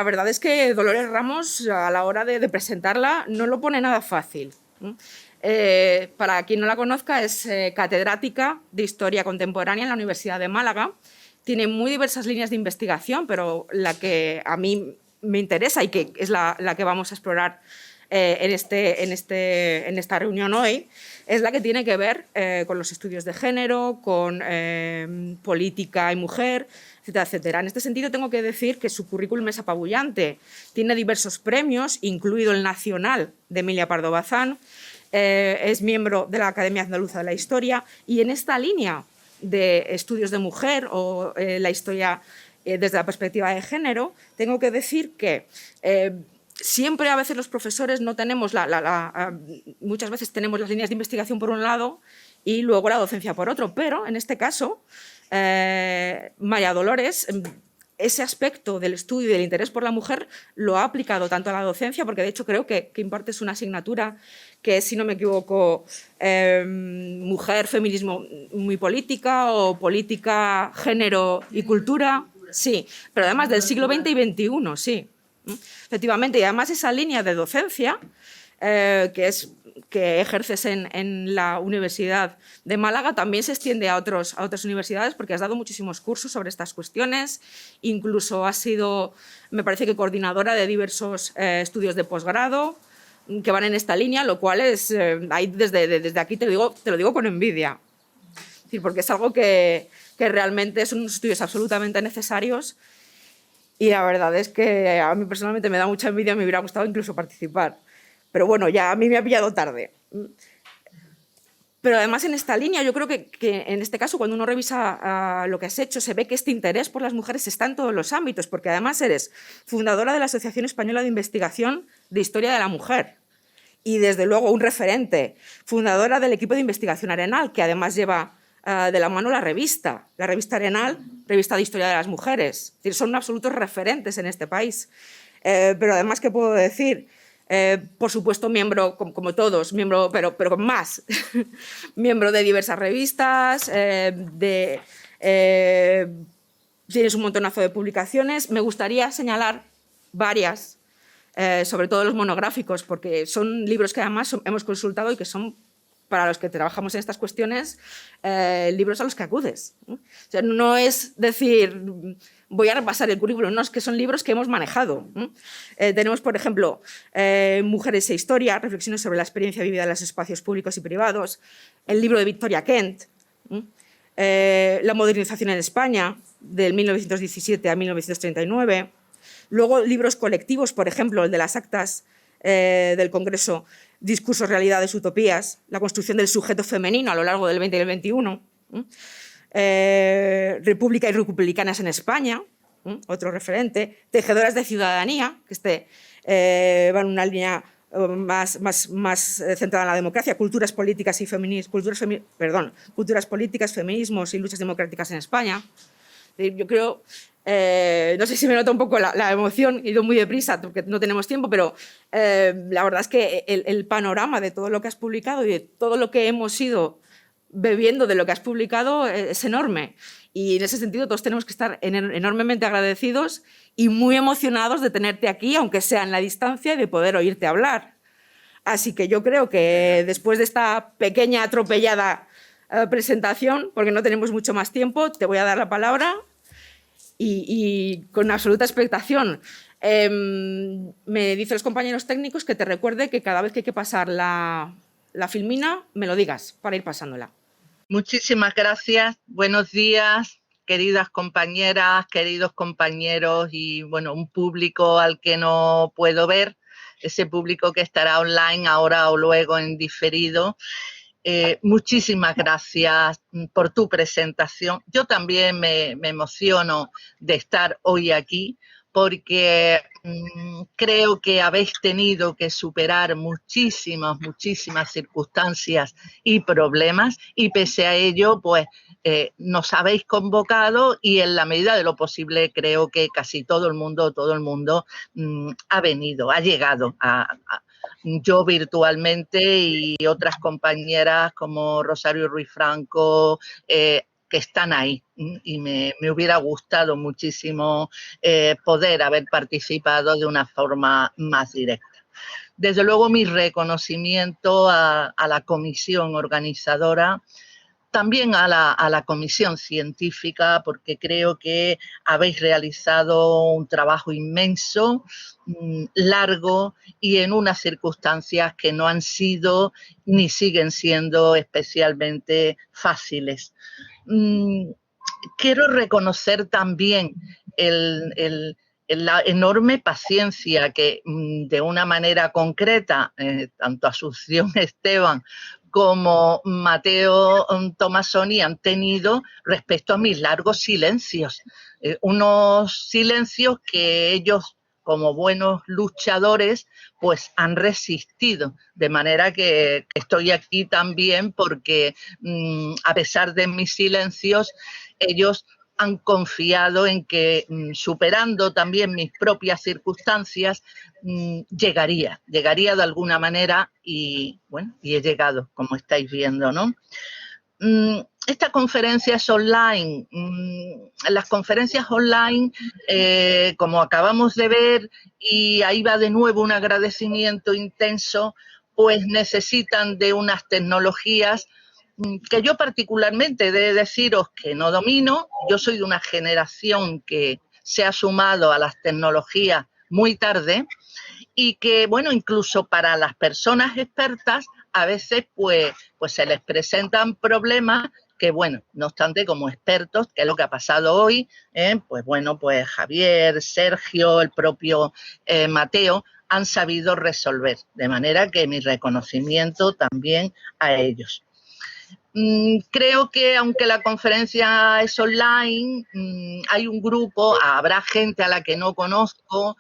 verdad es que Dolores Ramos, a la hora de presentarla, no lo pone nada fácil. Para quien no la conozca, es catedrática de Historia Contemporánea en la Universidad de Málaga. Tiene muy diversas líneas de investigación, pero la que a mí me interesa y que es la que vamos a explorar en esta reunión hoy, es la que tiene que ver con los estudios de género, con política y mujer, etcétera, etcétera. En este sentido, tengo que decir que su currículum es apabullante. Tiene diversos premios, incluido el Nacional de Emilia Pardo Bazán. Es miembro de la Academia Andaluza de la Historia y en esta línea de estudios de mujer o la historia desde la perspectiva de género, tengo que decir que siempre a veces los profesores no tenemos muchas veces tenemos las líneas de investigación por un lado y luego la docencia por otro, pero en este caso María Dolores ese aspecto del estudio y del interés por la mujer lo ha aplicado tanto a la docencia, porque de hecho creo que impartes una asignatura que es, si no me equivoco, mujer, feminismo muy política o política, género y cultura. Sí, pero además del siglo XX y XXI, sí. Efectivamente, y además esa línea de docencia que ejerces en la Universidad de Málaga también se extiende a otras universidades porque has dado muchísimos cursos sobre estas cuestiones, incluso has sido, me parece que coordinadora de diversos estudios de posgrado que van en esta línea, lo cual es, ahí desde aquí te lo digo con envidia, es decir, porque es algo que realmente son unos estudios absolutamente necesarios y la verdad es que a mí personalmente me da mucha envidia, me hubiera gustado incluso participar. Pero bueno, ya a mí me ha pillado tarde. Pero además en esta línea, yo creo que en este caso, cuando uno revisa lo que has hecho, se ve que este interés por las mujeres está en todos los ámbitos, porque además eres fundadora de la Asociación Española de Investigación de Historia de la Mujer y, desde luego, un referente, fundadora del equipo de investigación Arenal, que además lleva de la mano la revista Arenal, revista de Historia de las Mujeres. Es decir, son absolutos referentes en este país. Pero además, ¿qué puedo decir? Por supuesto, miembro, como todos, miembro, pero con más, miembro de diversas revistas, tienes un montonazo de publicaciones. Me gustaría señalar varias, sobre todo los monográficos, porque son libros que además hemos consultado y que son, para los que trabajamos en estas cuestiones, libros a los que acudes. O sea, no es decir, voy a repasar el currículum, no, es que son libros que hemos manejado. Tenemos, por ejemplo, Mujeres e Historia, reflexiones sobre la experiencia vivida en los espacios públicos y privados, el libro de Victoria Kent, La modernización en España, del 1917 a 1939, luego libros colectivos, por ejemplo, el de las actas del Congreso, Discursos, realidades, utopías, la construcción del sujeto femenino a lo largo del XX y del XXI, República y republicanas en España, otro referente, Tejedoras de ciudadanía, que va en una línea más centrada en la democracia, culturas políticas, feminismos y luchas democráticas en España. Yo creo, no sé si me nota un poco la emoción, he ido muy deprisa porque no tenemos tiempo, pero la verdad es que el panorama de todo lo que has publicado y de todo lo que hemos ido bebiendo de lo que has publicado es enorme. Y en ese sentido todos tenemos que estar enormemente agradecidos y muy emocionados de tenerte aquí, aunque sea en la distancia, y de poder oírte hablar. Así que yo creo que después de esta pequeña atropellada presentación, porque no tenemos mucho más tiempo, te voy a dar la palabra y con absoluta expectación. Me dicen los compañeros técnicos que te recuerde que cada vez que hay que pasar la filmina, me lo digas para ir pasándola. Muchísimas gracias. Buenos días, queridas compañeras, queridos compañeros y, bueno, un público al que no puedo ver, ese público que estará online ahora o luego en diferido. Muchísimas gracias por tu presentación. Yo también me emociono de estar hoy aquí porque creo que habéis tenido que superar muchísimas circunstancias y problemas y pese a ello, pues nos habéis convocado y en la medida de lo posible creo que casi todo el mundo ha venido, ha llegado yo virtualmente y otras compañeras como Rosario Ruiz Franco, que que están ahí y me hubiera gustado muchísimo poder haber participado de una forma más directa. Desde luego mi reconocimiento a la comisión organizadora, también a la comisión científica, porque creo que habéis realizado un trabajo inmenso, largo y en unas circunstancias que no han sido ni siguen siendo especialmente fáciles. Quiero reconocer también la enorme paciencia que de una manera concreta, tanto Asunción Esteban como Mateo Tomasoni han tenido respecto a mis largos silencios. Unos silencios que ellos, como buenos luchadores, pues han resistido. De manera que estoy aquí también porque, a pesar de mis silencios, ellos han confiado en que, superando también mis propias circunstancias, llegaría de alguna manera y, bueno, y he llegado, como estáis viendo, ¿no? Esta conferencia es online. Las conferencias online, como acabamos de ver, y ahí va de nuevo un agradecimiento intenso, pues necesitan de unas tecnologías que yo particularmente he de deciros que no domino. Yo soy de una generación que se ha sumado a las tecnologías muy tarde y que, bueno, incluso para las personas expertas a veces pues se les presentan problemas que, bueno, no obstante, como expertos, que es lo que ha pasado hoy, pues bueno, pues Javier, Sergio, el propio Mateo, han sabido resolver. De manera que mi reconocimiento también a ellos. Creo que aunque la conferencia es online, hay un grupo, habrá gente a la que no conozco,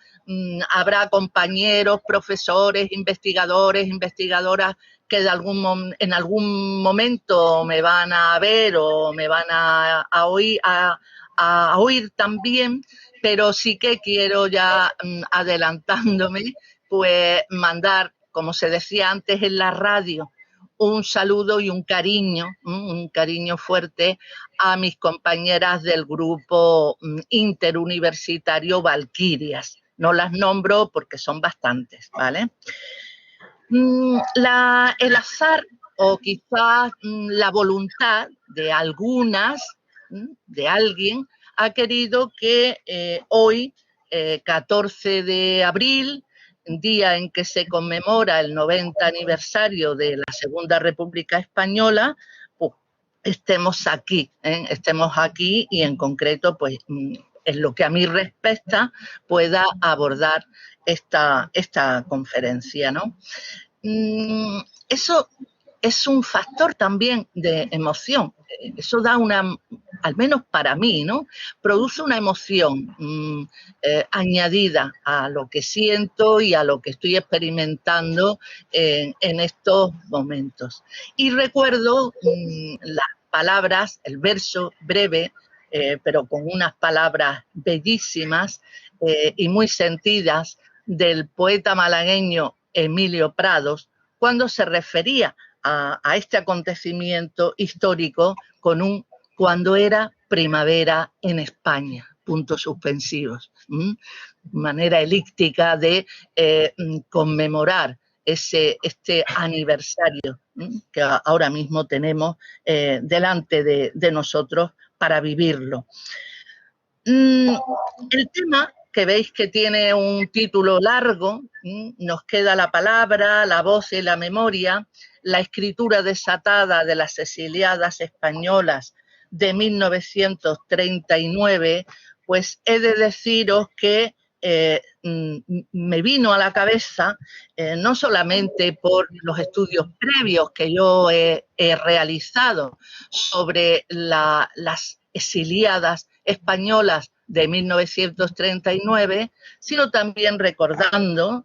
habrá compañeros, profesores, investigadores, investigadoras que en algún momento me van a ver o me van a oír también, pero sí que quiero ya, adelantándome, pues mandar, como se decía antes en la radio, un saludo y un cariño fuerte a mis compañeras del grupo interuniversitario Valquirias. No las nombro porque son bastantes, ¿vale? El azar o quizás la voluntad de algunas, de alguien, ha querido que hoy, 14 de abril, día en que se conmemora el 90 aniversario de la Segunda República Española, pues estemos aquí y en concreto, pues en lo que a mí respecta, pueda abordar esta conferencia, ¿no? Eso es un factor también de emoción. Eso da al menos para mí, ¿no? Produce una emoción añadida a lo que siento y a lo que estoy experimentando en estos momentos. Y recuerdo las palabras, el verso breve, pero con unas palabras bellísimas y muy sentidas del poeta malagueño Emilio Prados, cuando se refería a este acontecimiento histórico con cuando era primavera en España, puntos suspensivos, manera elíptica de conmemorar este aniversario que ahora mismo tenemos delante de nosotros para vivirlo. El tema, que veis que tiene un título largo, nos queda la palabra, la voz y la memoria, la escritura desatada de las exiliadas españolas de 1939, pues he de deciros que me vino a la cabeza, no solamente por los estudios previos que yo he realizado sobre las exiliadas españolas de 1939, sino también recordando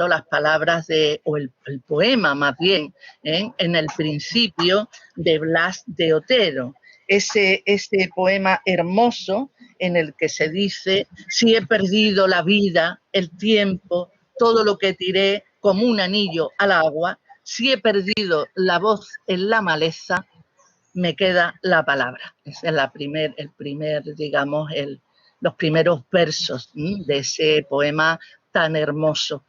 las palabras o el poema más bien, en el principio de Blas de Otero. Ese poema hermoso en el que se dice: si he perdido la vida, el tiempo, todo lo que tiré como un anillo al agua, si he perdido la voz en la maleza, me queda la palabra. Ese es digamos, los primeros versos de ese poema tan hermoso.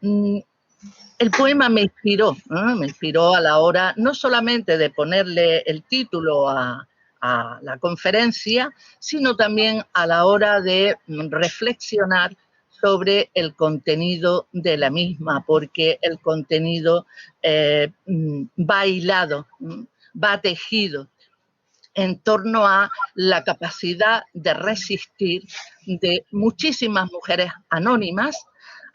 El poema me inspiró a la hora no solamente de ponerle el título a la conferencia, sino también a la hora de reflexionar sobre el contenido de la misma, porque el contenido va hilado, va tejido en torno a la capacidad de resistir de muchísimas mujeres anónimas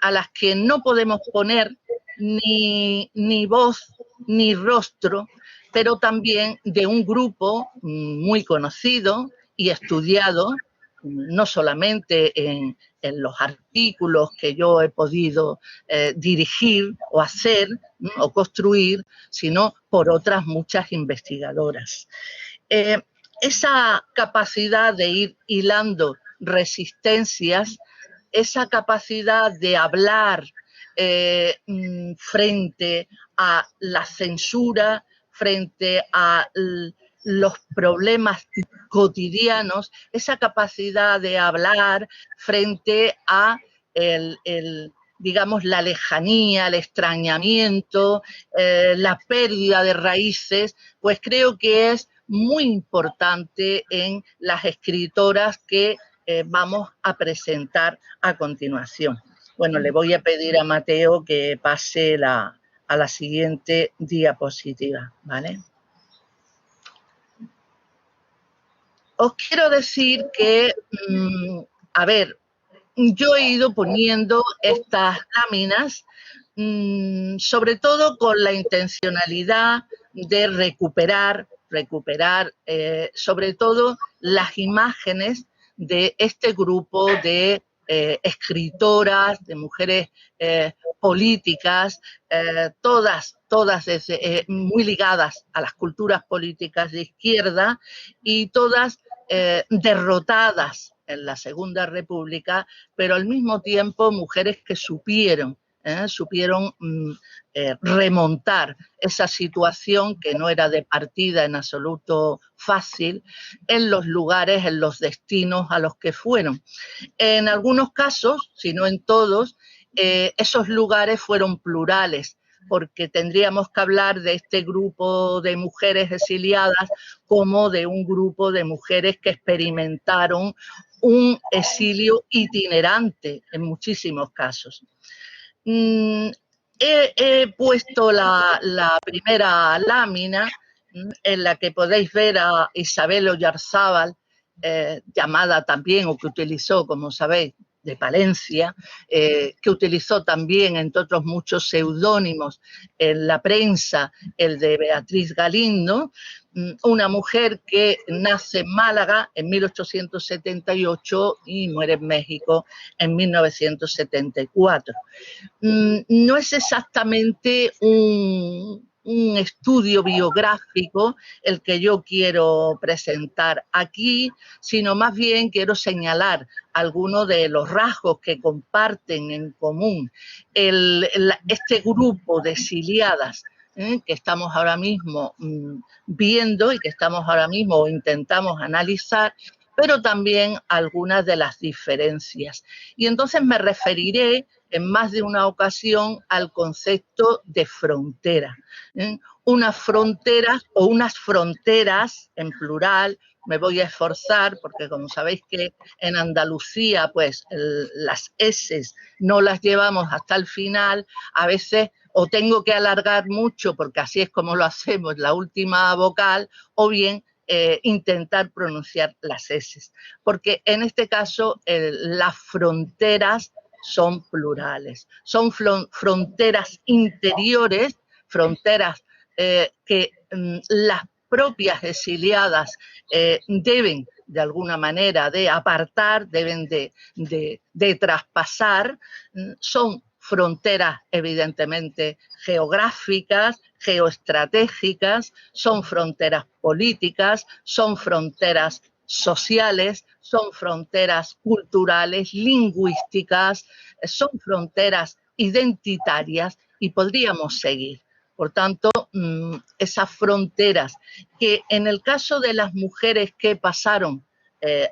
a las que no podemos poner ni voz ni rostro, pero también de un grupo muy conocido y estudiado, no solamente en los artículos que yo he podido dirigir o hacer o construir, sino por otras muchas investigadoras. Esa capacidad de ir hilando resistencias, esa capacidad de hablar frente a la censura, frente a los problemas cotidianos, esa capacidad de hablar frente a digamos, la lejanía, el extrañamiento, la pérdida de raíces, pues creo que es muy importante en las escritoras que vamos a presentar a continuación. Bueno, le voy a pedir a Mateo que pase a la siguiente diapositiva, ¿vale? Os quiero decir que, a ver, yo he ido poniendo estas láminas sobre todo con la intencionalidad de recuperar sobre todo las imágenes de este grupo de escritoras, de mujeres políticas, todas muy ligadas a las culturas políticas de izquierda y todas derrotadas en la Segunda República, pero al mismo tiempo mujeres que supieron remontar esa situación que no era de partida en absoluto fácil en los lugares, en los destinos a los que fueron. En algunos casos, si no en todos, esos lugares fueron plurales, porque tendríamos que hablar de este grupo de mujeres exiliadas como de un grupo de mujeres que experimentaron un exilio itinerante en muchísimos casos. He puesto la primera lámina en la que podéis ver a Isabel Oyarzábal, llamada también, o que utilizó, como sabéis, de Palencia, que utilizó también, entre otros muchos seudónimos en la prensa, el de Beatriz Galindo, una mujer que nace en Málaga en 1878 y muere en México en 1974. No es exactamente un estudio biográfico el que yo quiero presentar aquí, sino más bien quiero señalar algunos de los rasgos que comparten en común este grupo de exiliadas que estamos ahora mismo viendo y que estamos ahora mismo intentamos analizar, pero también algunas de las diferencias. Y entonces me referiré en más de una ocasión al concepto de frontera. Unas fronteras o unas fronteras en plural, me voy a esforzar porque como sabéis que en Andalucía pues las eses no las llevamos hasta el final, a veces o tengo que alargar mucho porque así es como lo hacemos, la última vocal, o bien intentar pronunciar las eses, porque en este caso las fronteras son plurales, son fronteras interiores, fronteras que las propias exiliadas deben de alguna manera de apartar, deben de traspasar, son fronteras evidentemente geográficas, geoestratégicas, son fronteras políticas, son fronteras sociales, son fronteras culturales, lingüísticas, son fronteras identitarias y podríamos seguir. Por tanto, como esas fronteras que en el caso de las mujeres que pasaron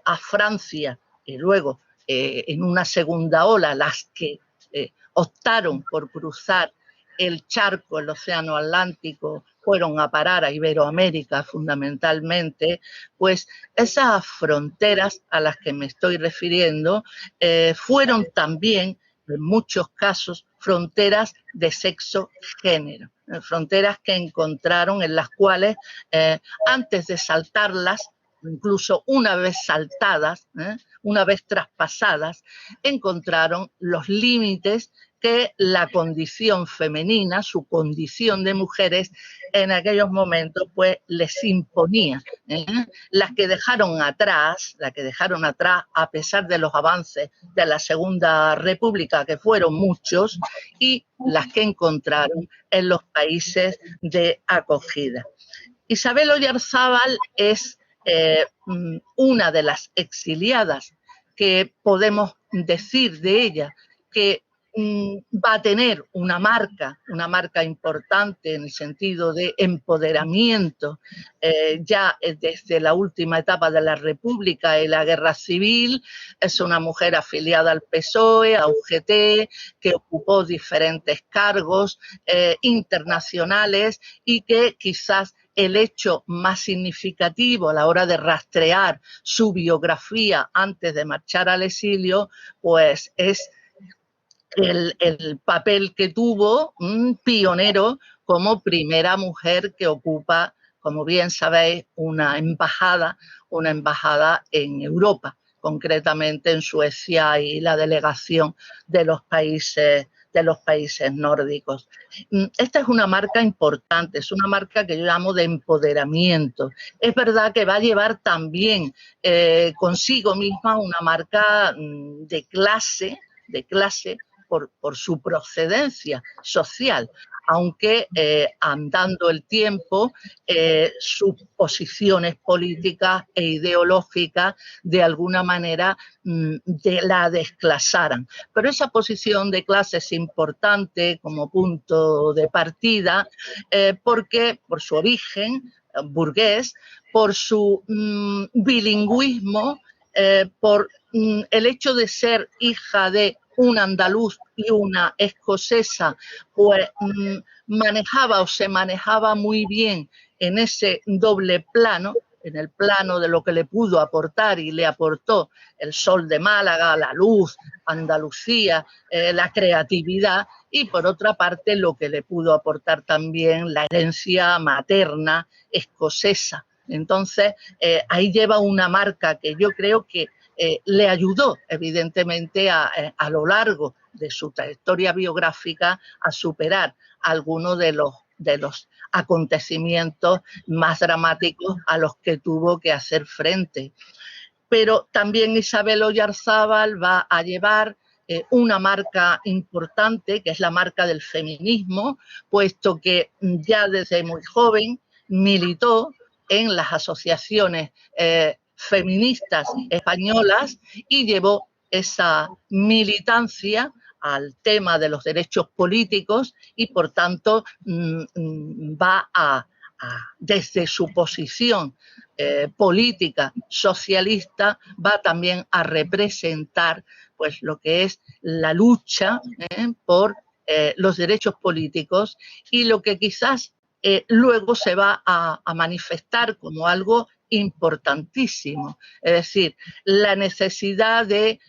a Francia y luego en una segunda ola, las que optaron por cruzar el charco, el océano Atlántico, fueron a parar a Iberoamérica fundamentalmente, pues esas fronteras a las que me estoy refiriendo fueron también, en muchos casos, fronteras de sexo-género, fronteras que encontraron en las cuales antes de saltarlas, incluso una vez saltadas, una vez traspasadas, encontraron los límites que la condición femenina, su condición de mujeres, en aquellos momentos pues les imponía. Las que dejaron atrás, a pesar de los avances de la Segunda República, que fueron muchos, y las que encontraron en los países de acogida. Isabel Oyarzábal es una de las exiliadas que podemos decir de ella que va a tener una marca importante en el sentido de empoderamiento ya desde la última etapa de la República y la Guerra Civil. Es una mujer afiliada al PSOE, a UGT, que ocupó diferentes cargos internacionales y que quizás el hecho más significativo a la hora de rastrear su biografía antes de marchar al exilio, pues es el papel que tuvo pionero como primera mujer que ocupa, como bien sabéis, una embajada en Europa, concretamente en Suecia y la delegación de los países nórdicos. Esta es una marca importante, es una marca que yo llamo de empoderamiento. Es verdad que va a llevar también consigo misma una marca de clase, por su procedencia social, aunque andando el tiempo sus posiciones políticas e ideológicas de alguna manera la desclasaran. Pero esa posición de clase es importante como punto de partida porque por su origen burgués, por su bilingüismo, por el hecho de ser hija de un andaluz y una escocesa, pues se manejaba muy bien en ese doble plano, en el plano de lo que le pudo aportar y le aportó el sol de Málaga, la luz, Andalucía, la creatividad, y por otra parte lo que le pudo aportar también la herencia materna escocesa. Entonces, ahí lleva una marca que yo creo que le ayudó, evidentemente, a lo largo de su trayectoria biográfica a superar algunos de los acontecimientos más dramáticos a los que tuvo que hacer frente. Pero también Isabel Oyarzábal va a llevar una marca importante, que es la marca del feminismo, puesto que ya desde muy joven militó en las asociaciones feministas españolas y llevó esa militancia al tema de los derechos políticos y por tanto va desde su posición política socialista, va también a representar pues lo que es la lucha por los derechos políticos y lo que quizás luego se va a manifestar como algo importantísimo, es decir, la necesidad de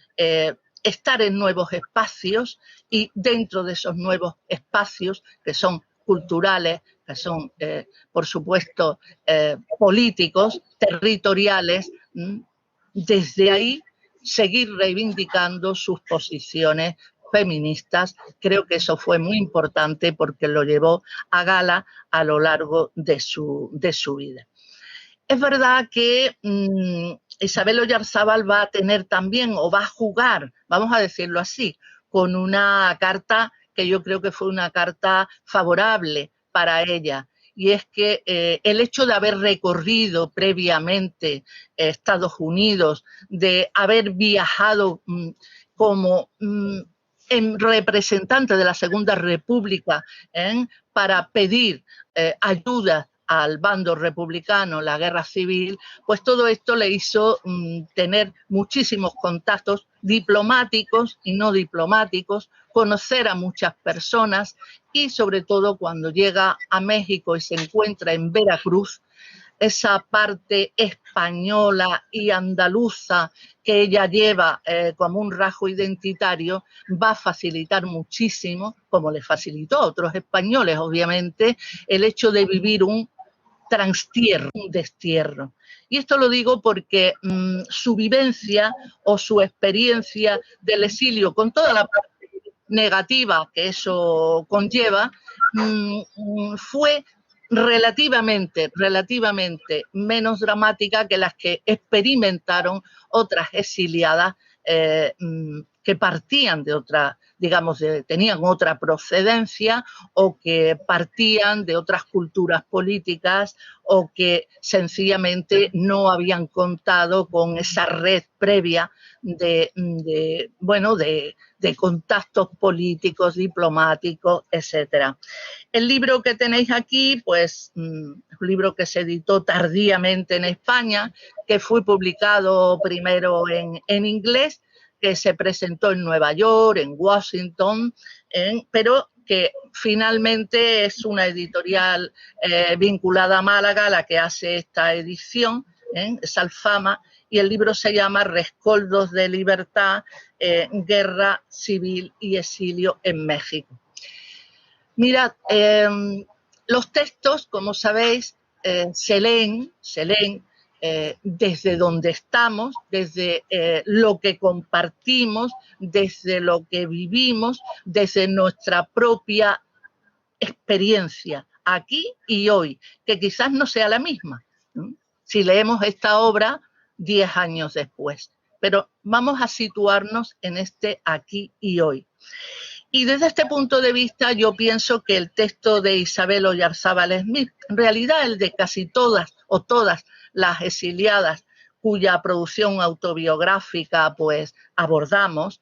estar en nuevos espacios y dentro de esos nuevos espacios que son culturales, que son, por supuesto, políticos, territoriales, desde ahí seguir reivindicando sus posiciones feministas. Creo que eso fue muy importante porque lo llevó a gala a lo largo de su vida. Es verdad que Isabel Oyarzábal va a tener también, o va a jugar, vamos a decirlo así, con una carta que yo creo que fue una carta favorable para ella, y es que el hecho de haber recorrido previamente Estados Unidos, de haber viajado como en representante de la Segunda República para pedir ayuda al bando republicano, la guerra civil, pues todo esto le hizo tener muchísimos contactos diplomáticos y no diplomáticos, conocer a muchas personas y sobre todo cuando llega a México y se encuentra en Veracruz, esa parte española y andaluza que ella lleva como un rasgo identitario, va a facilitar muchísimo, como le facilitó a otros españoles, obviamente, el hecho de vivir un transtierro, un destierro. Y esto lo digo porque su vivencia o su experiencia del exilio, con toda la parte negativa que eso conlleva, fue relativamente menos dramática que las que experimentaron otras exiliadas que partían de otra, digamos, tenían otra procedencia o que partían de otras culturas políticas o que sencillamente no habían contado con esa red previa de contactos políticos, diplomáticos, etcétera. El libro que tenéis aquí, pues, un libro que se editó tardíamente en España, que fue publicado primero en inglés, que se presentó en Nueva York, en Washington, pero que finalmente es una editorial vinculada a Málaga la que hace esta edición, es Alfama, y el libro se llama Rescoldos de Libertad, Guerra Civil y Exilio en México. Mirad, los textos, como sabéis, se leen desde donde estamos, desde lo que compartimos, desde lo que vivimos, desde nuestra propia experiencia, aquí y hoy, que quizás no sea la misma, ¿no? Si leemos esta obra 10 años después. Pero vamos a situarnos en este aquí y hoy. Y desde este punto de vista yo pienso que el texto de Isabel Oyarzábal Smith, en realidad el de casi todas o todas las exiliadas cuya producción autobiográfica pues abordamos,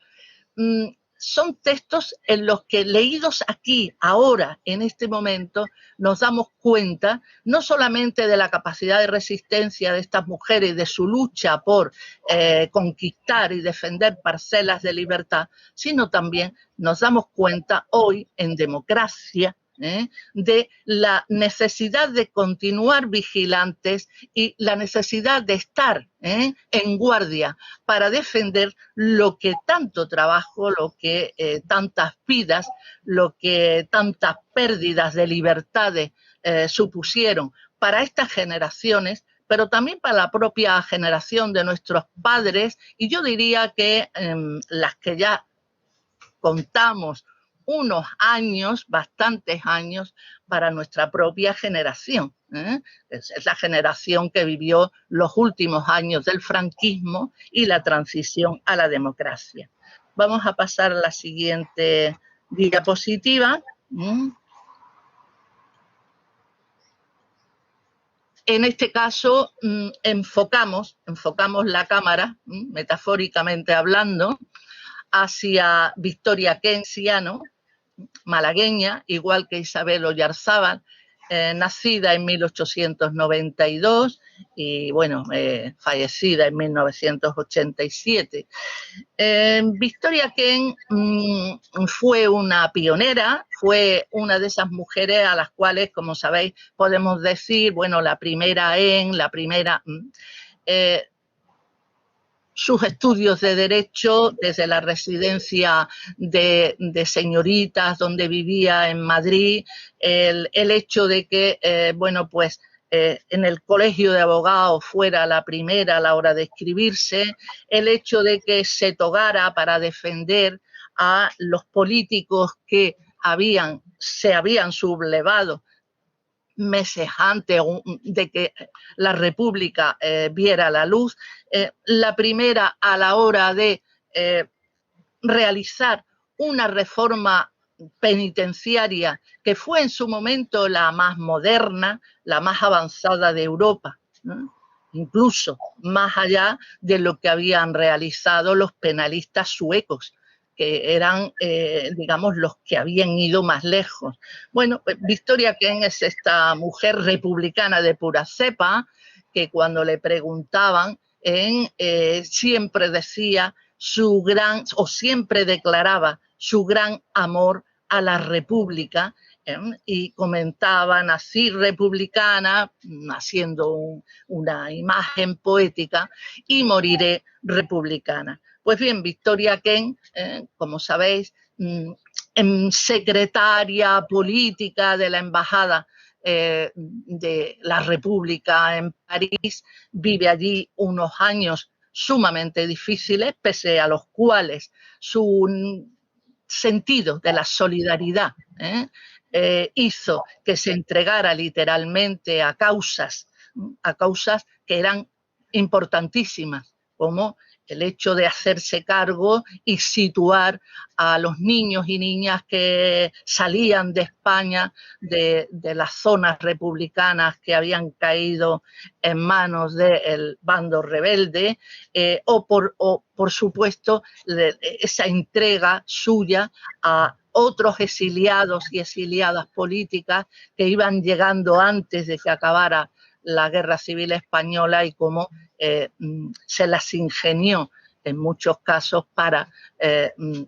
son textos en los que leídos aquí, ahora, en este momento, nos damos cuenta no solamente de la capacidad de resistencia de estas mujeres, de su lucha por conquistar y defender parcelas de libertad, sino también nos damos cuenta hoy en democracia de la necesidad de continuar vigilantes y la necesidad de estar en guardia para defender lo que tanto trabajo, lo que tantas vidas, lo que tantas pérdidas de libertades supusieron para estas generaciones, pero también para la propia generación de nuestros padres, y yo diría que las que ya contamos unos años, bastantes años, para nuestra propia generación. Es la generación que vivió los últimos años del franquismo y la transición a la democracia. Vamos a pasar a la siguiente diapositiva. En este caso, enfocamos la cámara, metafóricamente hablando, hacia Victoria Kenciano, malagueña, igual que Isabel Oyarzábal, nacida en 1892 y bueno, fallecida en 1987. Victoria Ken fue una pionera, fue una de esas mujeres a las cuales, como sabéis, podemos decir, bueno, la primera sus estudios de Derecho desde la residencia de señoritas donde vivía en Madrid, el hecho de que, en el colegio de abogados fuera la primera a la hora de escribirse, el hecho de que se togara para defender a los políticos que se habían sublevado meses antes de que la República viera la luz, la primera a la hora de realizar una reforma penitenciaria que fue en su momento la más moderna, la más avanzada de Europa, ¿no? Incluso más allá de lo que habían realizado los penalistas suecos, que eran, digamos, los que habían ido más lejos. Bueno, pues Victoria Kent es esta mujer republicana de pura cepa que cuando le preguntaban, siempre decía siempre declaraba su gran amor a la República, y comentaba: nací republicana, haciendo una imagen poética, y moriré republicana. Pues bien, Victoria Kent, como sabéis, secretaria política de la Embajada de la República en París, vive allí unos años sumamente difíciles, pese a los cuales su sentido de la solidaridad hizo que se entregara literalmente a causas que eran importantísimas, como el hecho de hacerse cargo y situar a los niños y niñas que salían de España, de las zonas republicanas que habían caído en manos del bando rebelde, o por supuesto esa entrega suya a otros exiliados y exiliadas políticas que iban llegando antes de que acabara la Guerra Civil Española, y cómo se las ingenió en muchos casos para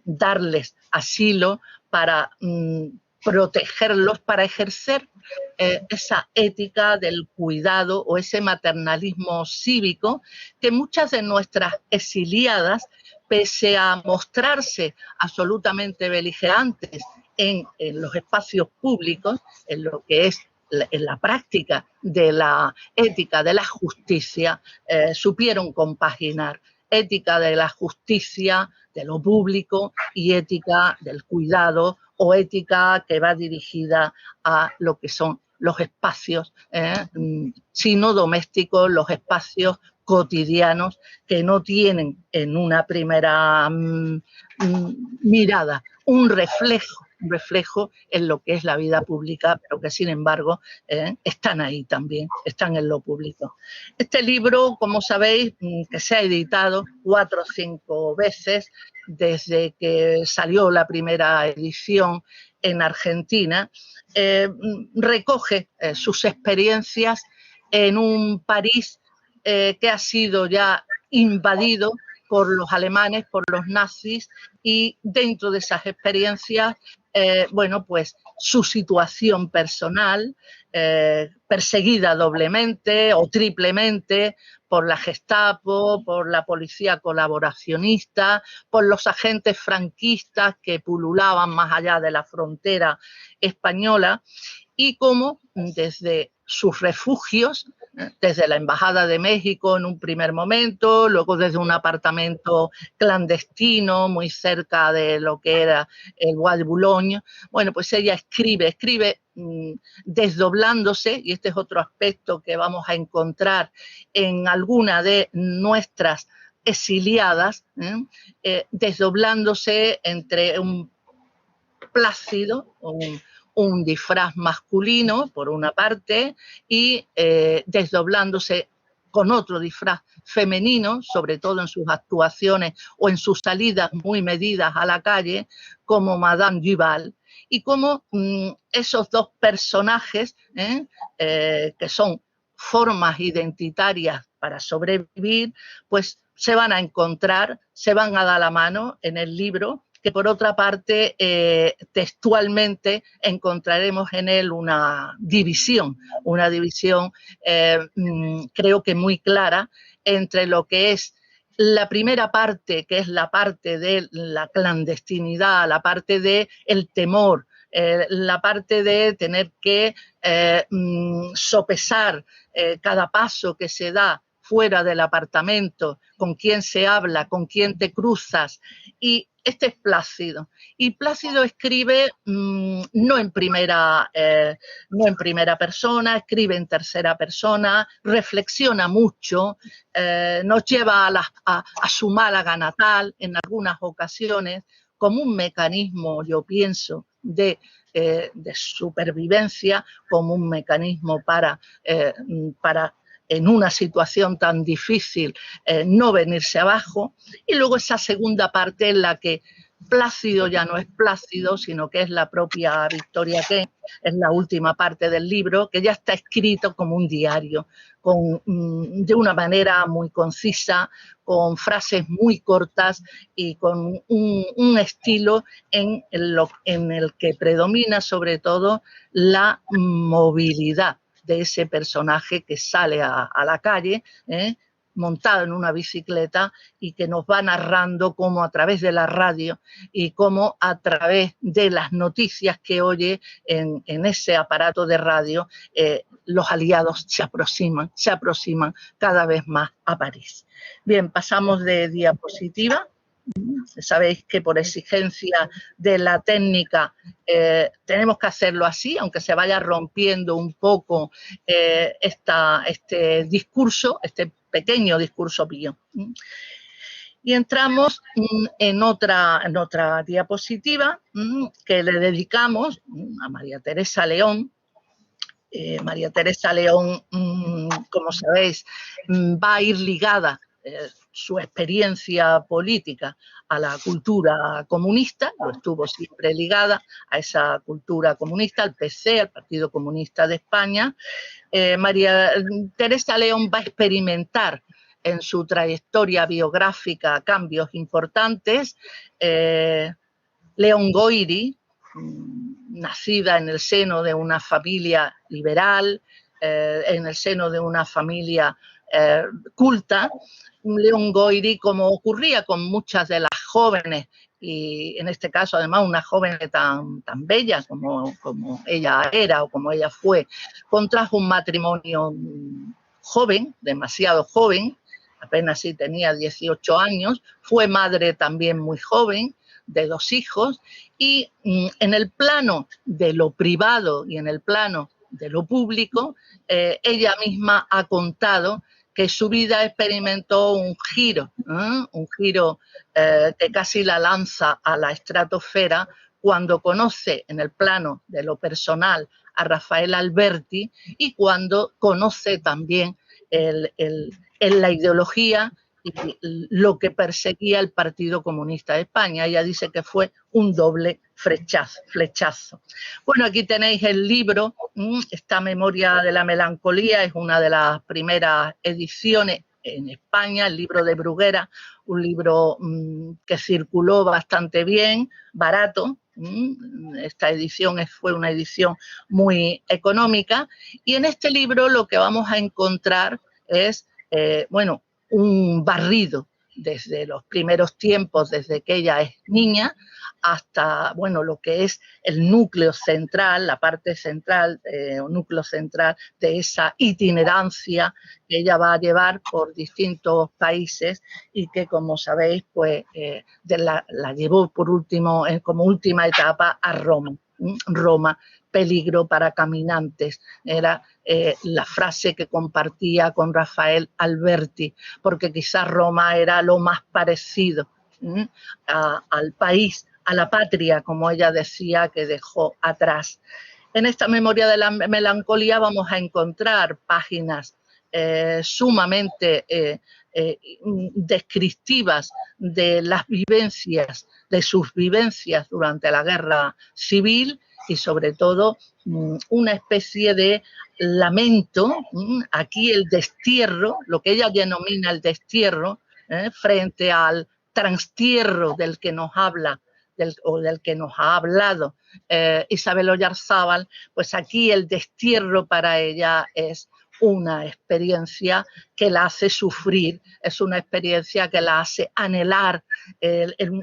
darles asilo, para protegerlos, para ejercer esa ética del cuidado o ese maternalismo cívico que muchas de nuestras exiliadas, pese a mostrarse absolutamente beligerantes en los espacios públicos, en lo que es en la práctica de la ética de la justicia, supieron compaginar ética de la justicia, de lo público, y ética del cuidado, o ética que va dirigida a lo que son los espacios, sino domésticos, los espacios cotidianos, que no tienen en una primera mirada un reflejo en lo que es la vida pública, pero que sin embargo están ahí también, están en lo público. Este libro, como sabéis, que se ha editado 4 o 5 veces desde que salió la primera edición en Argentina, recoge sus experiencias en un París que ha sido ya invadido por los alemanes, por los nazis, y dentro de esas experiencias, bueno, pues su situación personal, perseguida doblemente o triplemente por la Gestapo, por la policía colaboracionista, por los agentes franquistas que pululaban más allá de la frontera española, y cómo desde sus refugios, desde la Embajada de México en un primer momento, luego desde un apartamento clandestino muy cerca de lo que era el Bois de Boulogne, bueno, pues ella escribe desdoblándose, y este es otro aspecto que vamos a encontrar en alguna de nuestras exiliadas, desdoblándose entre un plácido, un disfraz masculino, por una parte, y desdoblándose con otro disfraz femenino, sobre todo en sus actuaciones o en sus salidas muy medidas a la calle, como Madame Duval, y como esos dos personajes, que son formas identitarias para sobrevivir, pues se van a encontrar, se van a dar la mano en el libro, que por otra parte textualmente encontraremos en él una división creo que muy clara entre lo que es la primera parte, que es la parte de la clandestinidad, la parte del temor, la parte de tener que sopesar cada paso que se da fuera del apartamento, con quién se habla, con quién te cruzas. Y este es Plácido. Y Plácido escribe no en primera persona, escribe en tercera persona, reflexiona mucho, nos lleva a su Málaga natal en algunas ocasiones, como un mecanismo, yo pienso, de supervivencia, como un mecanismo para en una situación tan difícil no venirse abajo. Y luego esa segunda parte en la que Plácido ya no es Plácido, sino que es la propia Victoria Kent, es la última parte del libro, que ya está escrito como un diario, de una manera muy concisa, con frases muy cortas y con un estilo en el que predomina sobre todo la movilidad de ese personaje que sale a la calle, montado en una bicicleta y que nos va narrando cómo a través de la radio y cómo a través de las noticias que oye en ese aparato de radio, los aliados se aproximan cada vez más a París. Bien, pasamos de diapositiva. Sabéis que por exigencia de la técnica tenemos que hacerlo así, aunque se vaya rompiendo un poco este discurso, este pequeño discurso mío. Y entramos en otra diapositiva que le dedicamos a María Teresa León. María Teresa León, como sabéis, va a ir ligada su experiencia política a la cultura comunista, lo estuvo siempre ligada a esa cultura comunista, al PC, al Partido Comunista de España. María Teresa León va a experimentar en su trayectoria biográfica cambios importantes. León Goyri, nacida en el seno de una familia liberal, en el seno de una familia culta, León Goyri, como ocurría con muchas de las jóvenes, y en este caso además una joven tan bella como ella era o como ella fue, contrajo un matrimonio joven, demasiado joven, apenas sí tenía 18 años, fue madre también muy joven, de 2 hijos, y en el plano de lo privado y en el plano de lo público, ella misma ha contado que su vida experimentó un giro que casi la lanza a la estratosfera cuando conoce en el plano de lo personal a Rafael Alberti y cuando conoce también la ideología y lo que perseguía el Partido Comunista de España. Ella dice que fue un doble flechazo. Bueno, aquí tenéis el libro, esta Memoria de la Melancolía es una de las primeras ediciones en España, el libro de Bruguera, un libro que circuló bastante bien, barato. Esta edición fue una edición muy económica y en este libro lo que vamos a encontrar es, bueno, un barrido desde los primeros tiempos, desde que ella es niña, hasta, bueno, lo que es el núcleo central, la parte central, o núcleo central de esa itinerancia que ella va a llevar por distintos países y que, como sabéis, pues la llevó por último, como última etapa a Roma. Roma, peligro para caminantes, era la frase que compartía con Rafael Alberti, porque quizás Roma era lo más parecido al país, a la patria, como ella decía, que dejó atrás. En esta Memoria de la Melancolía vamos a encontrar páginas sumamente descriptivas de las vivencias, de sus vivencias durante la guerra civil y sobre todo una especie de lamento, aquí el destierro, lo que ella denomina el destierro, frente al transtierro del que nos habla del que nos ha hablado Isabel Oyarzábal, pues aquí el destierro para ella es una experiencia que la hace sufrir, es una experiencia que la hace anhelar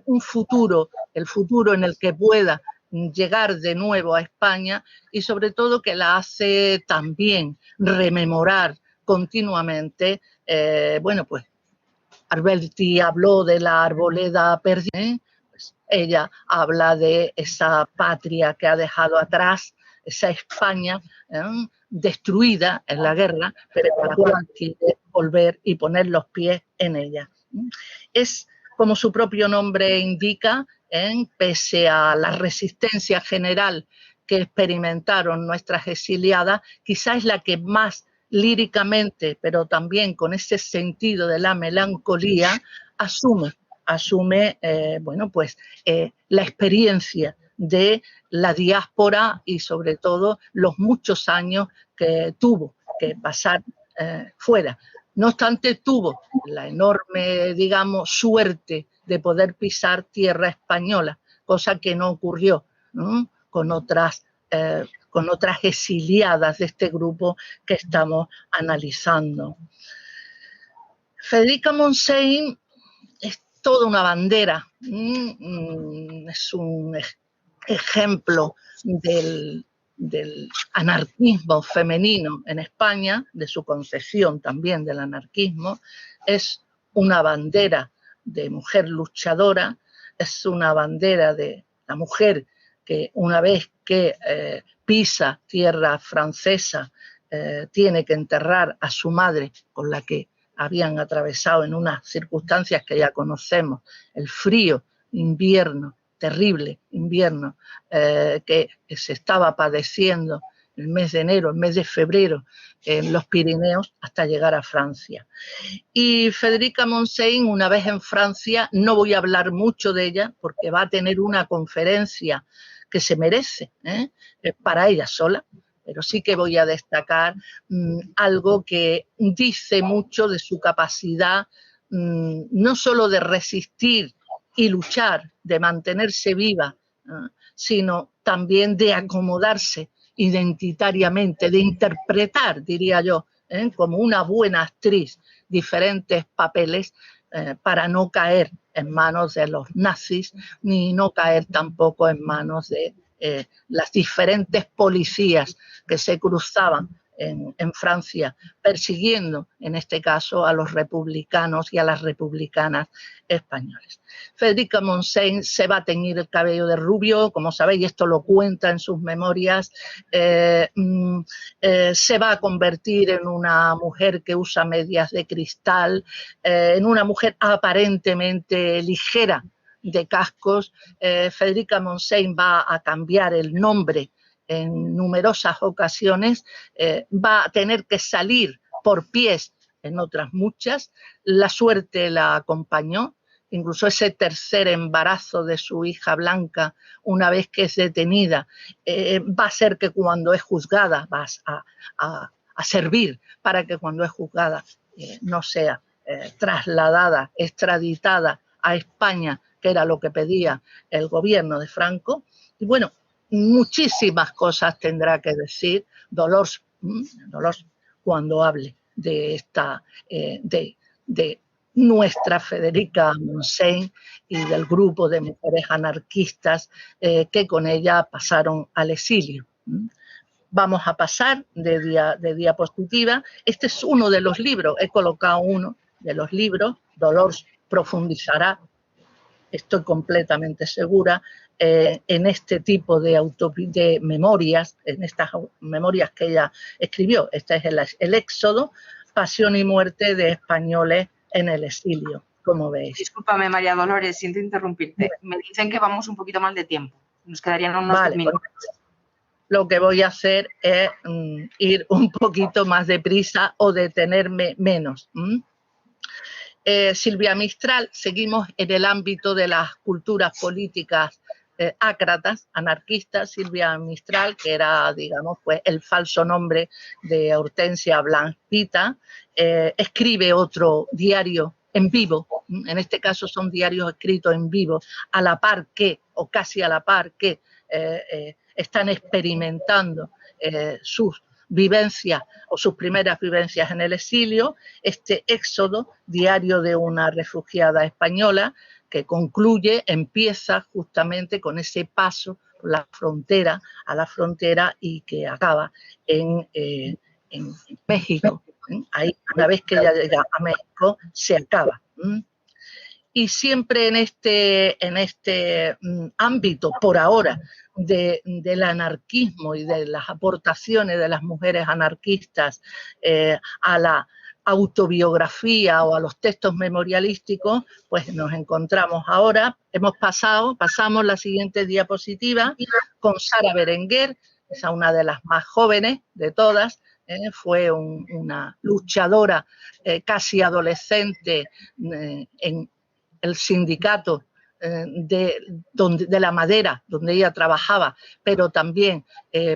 un futuro, el futuro en el que pueda llegar de nuevo a España y sobre todo que la hace también rememorar continuamente, bueno, pues Alberti habló de la arboleda perdida, pues ella habla de esa patria que ha dejado atrás, esa España destruida en la guerra, pero para la cual quiere volver y poner los pies en ella. Es, como su propio nombre indica, pese a la resistencia general que experimentaron nuestras exiliadas, quizás es la que más líricamente, pero también con ese sentido de la melancolía, asume asume bueno, pues, la experiencia de la diáspora y sobre todo los muchos años que tuvo que pasar fuera. No obstante, tuvo la enorme, digamos, suerte de poder pisar tierra española, cosa que no ocurrió, ¿no?, con otras exiliadas de este grupo que estamos analizando. Federica Montseny es toda una bandera, es un ejemplo del anarquismo femenino en España, de su concepción también del anarquismo. Es una bandera de mujer luchadora, es una bandera de la mujer que una vez que pisa tierra francesa tiene que enterrar a su madre, con la que habían atravesado en unas circunstancias que ya conocemos, el frío invierno, terrible invierno que se estaba padeciendo el mes de enero, el mes de febrero en los Pirineos hasta llegar a Francia. Y Federica Montseny, una vez en Francia, no voy a hablar mucho de ella porque va a tener una conferencia que se merece para ella sola, pero sí que voy a destacar algo que dice mucho de su capacidad no solo de resistir y luchar, de mantenerse viva, sino también de acomodarse identitariamente, de interpretar, diría yo, como una buena actriz, diferentes papeles para no caer en manos de los nazis, ni no caer tampoco en manos de las diferentes policías que se cruzaban en Francia, persiguiendo en este caso a los republicanos y a las republicanas españoles. Federica Montseny se va a teñir el cabello de rubio, como sabéis, esto lo cuenta en sus memorias, se va a convertir en una mujer que usa medias de cristal, en una mujer aparentemente ligera de cascos. Federica Montseny va a cambiar el nombre en numerosas ocasiones, va a tener que salir por pies en otras muchas. La suerte la acompañó, incluso ese tercer embarazo de su hija Blanca, una vez que es detenida, va a ser que cuando es juzgada va a servir para que cuando es juzgada no sea trasladada, extraditada a España, que era lo que pedía el gobierno de Franco. Y bueno, muchísimas cosas tendrá que decir Dolors cuando hable de esta, de nuestra Federica Montseny y del grupo de mujeres anarquistas que con ella pasaron al exilio. Vamos a pasar de diapositiva. Este es uno de los libros, he colocado uno de los libros, Dolors profundizará, estoy completamente segura, en este tipo de memorias, en estas memorias que ella escribió. Este es el Éxodo, pasión y muerte de españoles en el exilio, como veis. Discúlpame, María Dolores, siento interrumpirte. Me dicen que vamos un poquito mal de tiempo. Nos quedarían unos 10 minutos. Pues, lo que voy a hacer es ir un poquito más deprisa o detenerme menos. Silvia Mistral, seguimos en el ámbito de las culturas políticas ácratas, anarquistas. Silvia Mistral, que era, digamos, pues el falso nombre de Hortensia Blanch Pita, escribe otro diario en vivo, en este caso son diarios escritos en vivo, a la par que, o casi a la par que, están experimentando sus vivencias o sus primeras vivencias en el exilio, este éxodo, diario de una refugiada española, que concluye, empieza justamente con ese paso por la frontera, a la frontera, y que acaba en México. Ahí, una vez que ella llega a México, se acaba. Y siempre en este ámbito, por ahora, del anarquismo y de las aportaciones de las mujeres anarquistas a la autobiografía o a los textos memorialísticos, pues nos encontramos ahora, pasamos la siguiente diapositiva con Sara Berenguer, esa una de las más jóvenes de todas, fue una luchadora casi adolescente el sindicato de la madera, donde ella trabajaba, pero también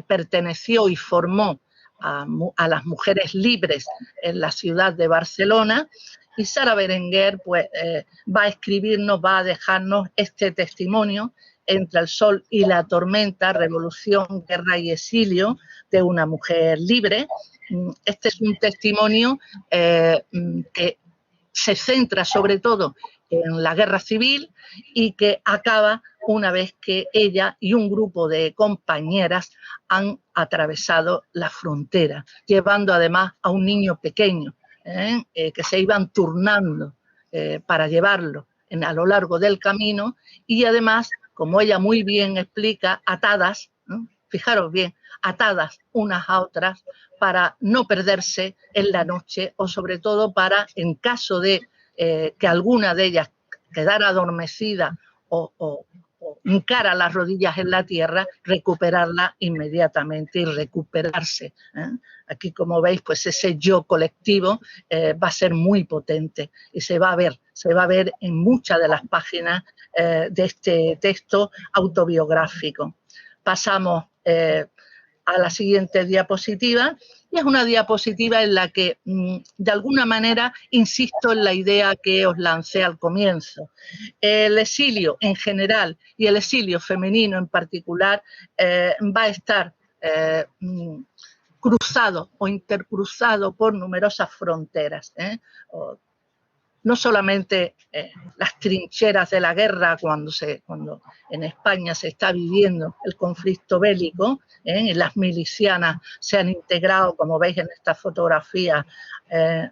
perteneció y formó a las mujeres libres en la ciudad de Barcelona. Y Sara Berenguer pues, va a escribirnos, va a dejarnos este testimonio entre el sol y la tormenta, revolución, guerra y exilio de una mujer libre. Este es un testimonio que se centra sobre todo en la guerra civil y que acaba una vez que ella y un grupo de compañeras han atravesado la frontera, llevando además a un niño pequeño, que se iban turnando para llevarlo a lo largo del camino y además, como ella muy bien explica, atadas, ¿no? Fijaros bien, atadas unas a otras para no perderse en la noche o sobre todo para, en caso de que alguna de ellas quedara adormecida o hincara las rodillas en la tierra, recuperarla inmediatamente y recuperarse. Aquí, como veis, pues ese yo colectivo va a ser muy potente y se va a ver en muchas de las páginas de este texto autobiográfico. Pasamos a la siguiente diapositiva, y es una diapositiva en la que, de alguna manera, insisto en la idea que os lancé al comienzo. El exilio en general y el exilio femenino en particular va a estar cruzado o intercruzado por numerosas fronteras. No solamente las trincheras de la guerra cuando en España se está viviendo el conflicto bélico, y las milicianas se han integrado, como veis en esta fotografía,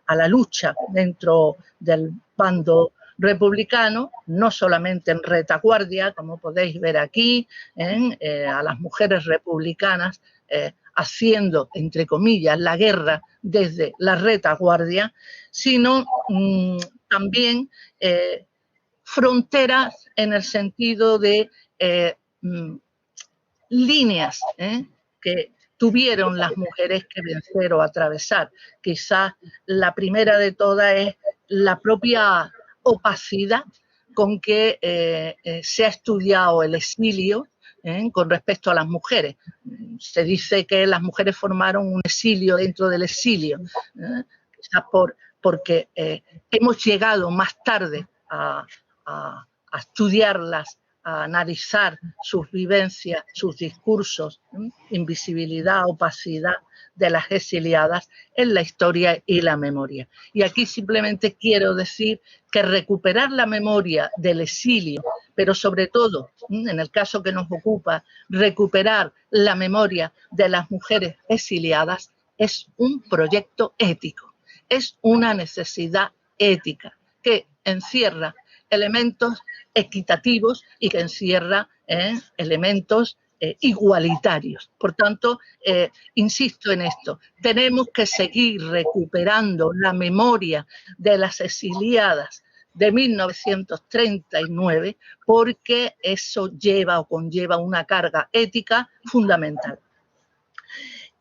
a la lucha dentro del bando republicano, no solamente en retaguardia, como podéis ver aquí, a las mujeres republicanas haciendo, entre comillas, la guerra desde la retaguardia, sino también fronteras en el sentido de líneas que tuvieron las mujeres que vencer o atravesar. Quizás la primera de todas es la propia opacidad con que se ha estudiado el exilio con respecto a las mujeres. Se dice que las mujeres formaron un exilio dentro del exilio, quizás porque hemos llegado más tarde a estudiarlas, a analizar sus vivencias, sus discursos, invisibilidad, opacidad de las exiliadas en la historia y la memoria. Y aquí simplemente quiero decir que recuperar la memoria del exilio, pero sobre todo, en el caso que nos ocupa, recuperar la memoria de las mujeres exiliadas es un proyecto ético, es una necesidad ética que encierra elementos equitativos y que encierra elementos igualitarios. Por tanto, insisto en esto, tenemos que seguir recuperando la memoria de las exiliadas de 1939 porque eso lleva o conlleva una carga ética fundamental.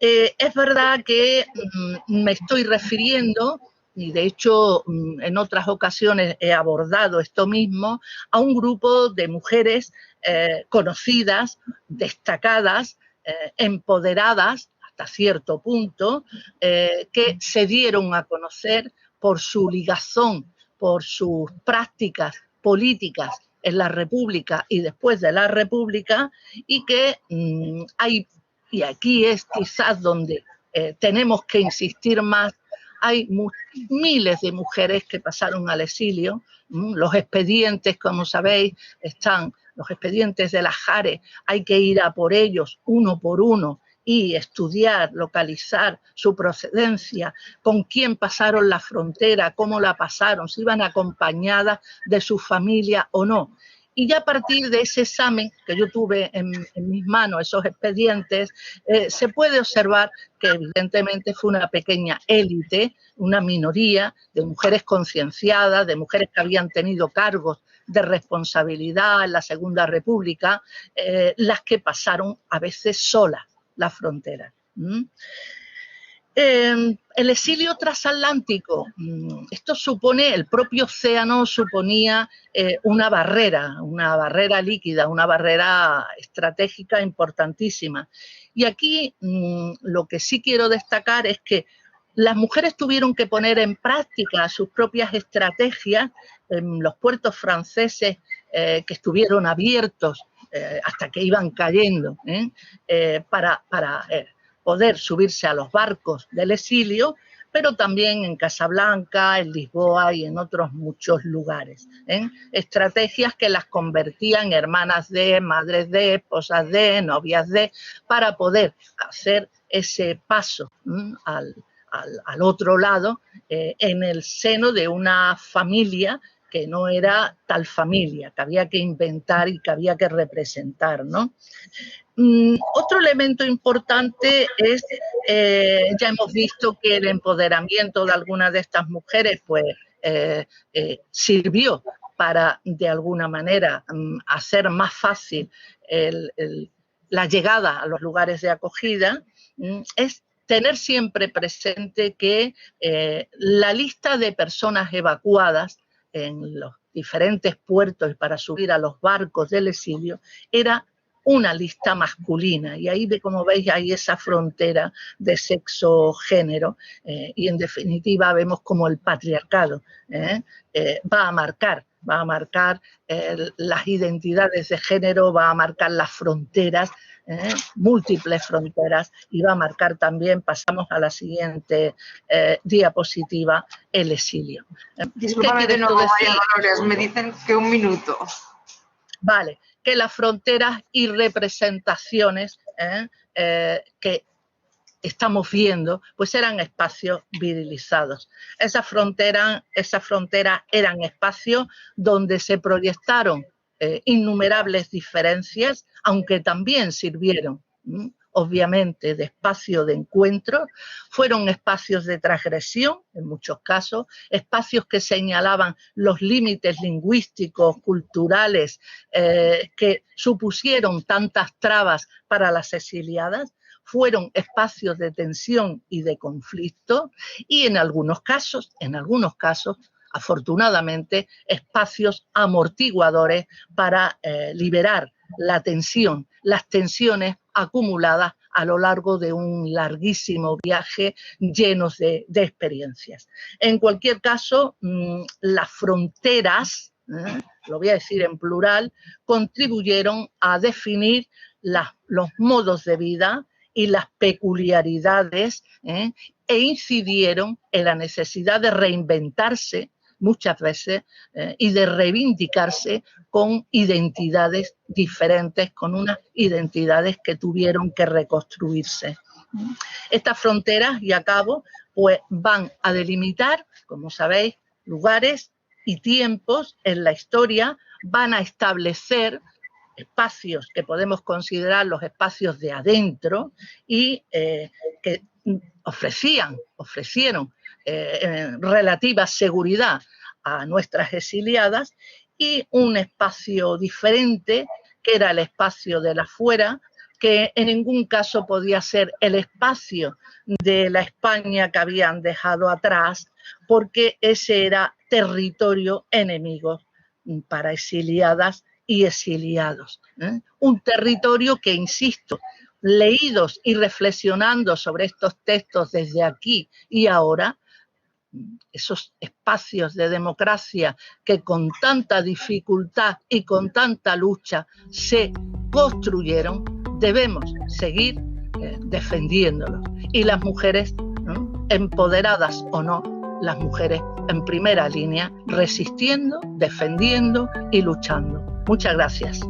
Es verdad que me estoy refiriendo, y de hecho en otras ocasiones he abordado esto mismo, a un grupo de mujeres conocidas, destacadas, empoderadas hasta cierto punto, que se dieron a conocer por su ligazón, por sus prácticas políticas en la República y después de la República, y que hay, y aquí es quizás donde tenemos que insistir más, hay miles de mujeres que pasaron al exilio. Los expedientes, como sabéis, están los expedientes de las Jare, hay que ir a por ellos uno por uno y estudiar, localizar su procedencia, con quién pasaron la frontera, cómo la pasaron, si iban acompañadas de su familia o no. Y ya a partir de ese examen que yo tuve en mis manos, esos expedientes, se puede observar que evidentemente fue una pequeña élite, una minoría de mujeres concienciadas, de mujeres que habían tenido cargos de responsabilidad en la Segunda República, las que pasaron a veces solas la frontera. El exilio transatlántico, esto supone, el propio océano suponía una barrera líquida, una barrera estratégica importantísima. Y aquí lo que sí quiero destacar es que las mujeres tuvieron que poner en práctica sus propias estrategias en los puertos franceses que estuvieron abiertos hasta que iban cayendo, para poder subirse a los barcos del exilio, pero también en Casablanca, en Lisboa y en otros muchos lugares. Estrategias que las convertían en hermanas de, madres de, esposas de, novias de, para poder hacer ese paso al otro lado, en el seno de una familia que no era tal familia, que había que inventar y que había que representar, ¿no? Otro elemento importante es, ya hemos visto que el empoderamiento de algunas de estas mujeres pues, sirvió para, de alguna manera, hacer más fácil la llegada a los lugares de acogida. Es tener siempre presente que la lista de personas evacuadas en los diferentes puertos para subir a los barcos del exilio era una lista masculina, y ahí, como veis, hay esa frontera de sexo-género, y en definitiva vemos como el patriarcado va a marcar las identidades de género, va a marcar las fronteras, múltiples fronteras, y va a marcar también, pasamos a la siguiente diapositiva, el exilio. Discúlpame de nuevo, María Dolores, me dicen que 1 minuto. Vale, que las fronteras y representaciones que estamos viendo, pues eran espacios virilizados. Esas fronteras eran espacios donde se proyectaron innumerables diferencias, aunque también sirvieron, obviamente, de espacio de encuentro. Fueron espacios de transgresión, en muchos casos, espacios que señalaban los límites lingüísticos, culturales, que supusieron tantas trabas para las exiliadas. Fueron espacios de tensión y de conflicto, y en algunos casos, afortunadamente, espacios amortiguadores para liberar la tensión, las tensiones acumuladas a lo largo de un larguísimo viaje llenos de experiencias. En cualquier caso, las fronteras, lo voy a decir en plural, contribuyeron a definir los modos de vida y las peculiaridades, e incidieron en la necesidad de reinventarse muchas veces y de reivindicarse con identidades diferentes, con unas identidades que tuvieron que reconstruirse. Estas fronteras, y acabo, pues van a delimitar, como sabéis, lugares y tiempos en la historia, van a establecer espacios que podemos considerar los espacios de adentro y que ofrecieron relativa seguridad a nuestras exiliadas, y un espacio diferente que era el espacio del afuera, que en ningún caso podía ser el espacio de la España que habían dejado atrás, porque ese era territorio enemigo para exiliadas y exiliados. Un territorio que, insisto, leídos y reflexionando sobre estos textos desde aquí y ahora, esos espacios de democracia que con tanta dificultad y con tanta lucha se construyeron, debemos seguir defendiéndolos. Y las mujeres, empoderadas o no, las mujeres en primera línea, resistiendo, defendiendo y luchando. Muchas gracias.